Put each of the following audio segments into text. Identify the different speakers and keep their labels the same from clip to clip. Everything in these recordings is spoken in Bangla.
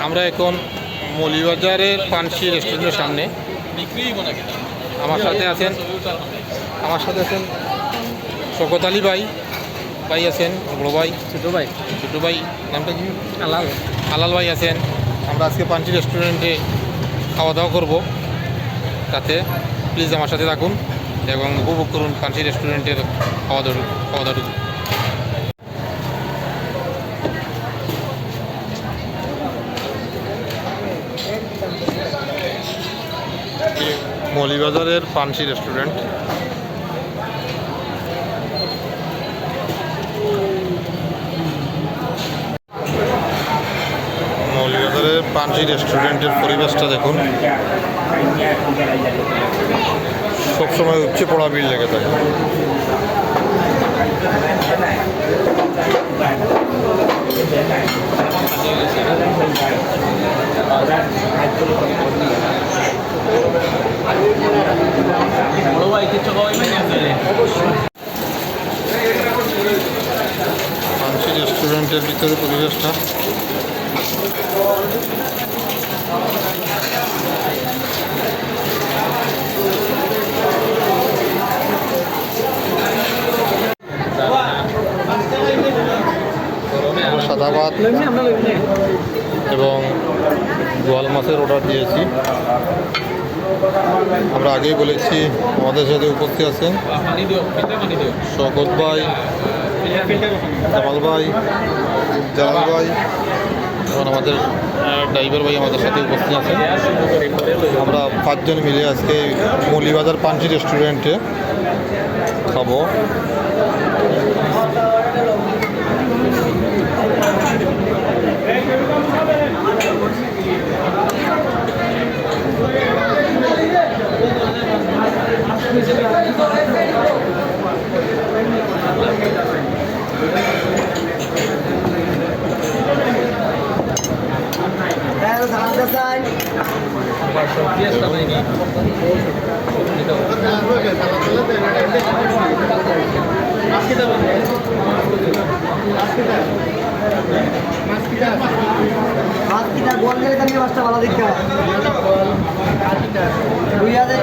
Speaker 1: আমরা এখন মৌলভীবাজারের পানসি রেস্টুরেন্টের সামনে। আমার সাথে আছেন শওকত আলী ভাই আছেন, বড় ভাই ছোটো ভাই নামটা কি? আলাল ভাই আছেন। আমরা আজকে পানসি রেস্টুরেন্টে খাওয়া দাওয়া করবো, তাতে প্লিজ আমার সাথে থাকুন এবং উপভোগ করুন পানসি রেস্টুরেন্টের খাওয়া দাওয়াটুকু। মৌলভীবাজারের পানসি রেস্টুরেন্ট। মৌলভীবাজারের পানসি রেস্টুরেন্টের পরিবেশটা দেখুন, সবসময় উপচে পড়া ভিড় লেগে থাকে। পানসি রেস্টুরেন্টের ভিতরে পরিবেশটা সাদা ভাত এবং বোয়াল মাছের অর্ডার দিয়েছি। আমরা আগেই বলেছি আমাদের সাথে উপস্থিত আছেন শওকত ভাই, জামাল ভাই, জালাল ভাই এবং আমাদের ড্রাইভার ভাই আমাদের সাথে উপস্থিত আছেন। আমরা 5 জন মিলে আজকে মৌলভীবাজার পানসি রেস্টুরেন্টে খাবো।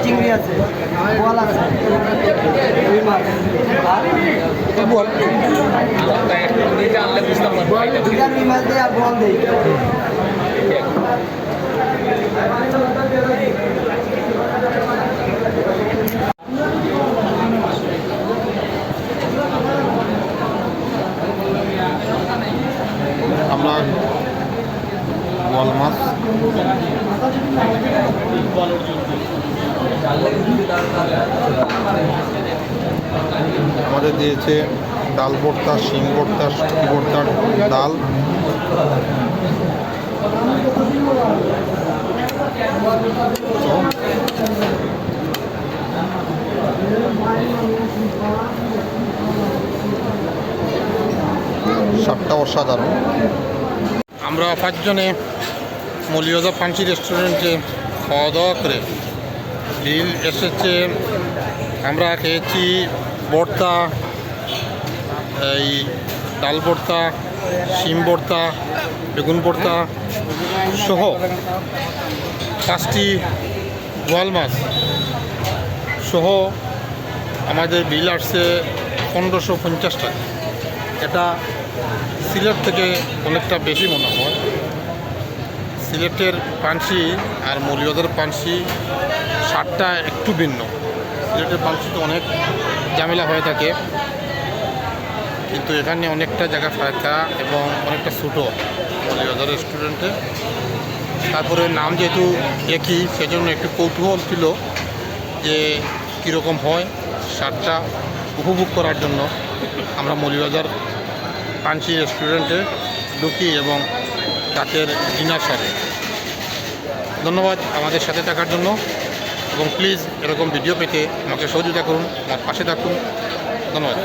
Speaker 2: চিংড়ি আছে, বল আছে, মাছ দিয়ে আর বল দেই।
Speaker 1: আমরা বোয়াল মাছ, আমাদের দিয়েছে ডাল ভর্তা, শিম ভর্তা, শুটকি ভর্তার ডাল, সবটা অসাধারণ। আমরা 5 জনে মৌলভীবাজার পানসি রেস্টুরেন্টে খাওয়া দাওয়া করে বিল এসেছে। আমরা খেয়েছি ভর্তা, এই ডাল ভর্তা, শিম ভর্তা, বেগুন ভর্তা সহ 5টি বোয়াল মাছ সহ আমাদের বিল আসছে 1550 টাকা। এটা সিলেট থেকে অনেকটা বেশি মনে হয়। সিলেটের পানসি আর মৌলভীবাজার পানসি স্বাদটা একটু ভিন্ন। সিলেটের পানসি তো অনেক ঝামেলা হয়ে থাকে, কিন্তু এখানে অনেকটা জায়গা ফাঁকা এবং অনেকটা ছোটো মৌলভীবাজার রেস্টুরেন্টে। তারপরে নাম যেহেতু একই, সেজন্য একটু কৌতূহল ছিল যে কীরকম হয় স্বাদটা উপভোগ করার জন্য আমরা মৌলভীবাজার পানসি রেস্টুরেন্টে ঢুকি এবং রাতের ডিনার সারে। ধন্যবাদ আমাদের সাথে থাকার জন্য এবং প্লিজ এরকম ভিডিও পেতে আমাকে সহযোগিতা করুন, আমার পাশে থাকুন। ধন্যবাদ।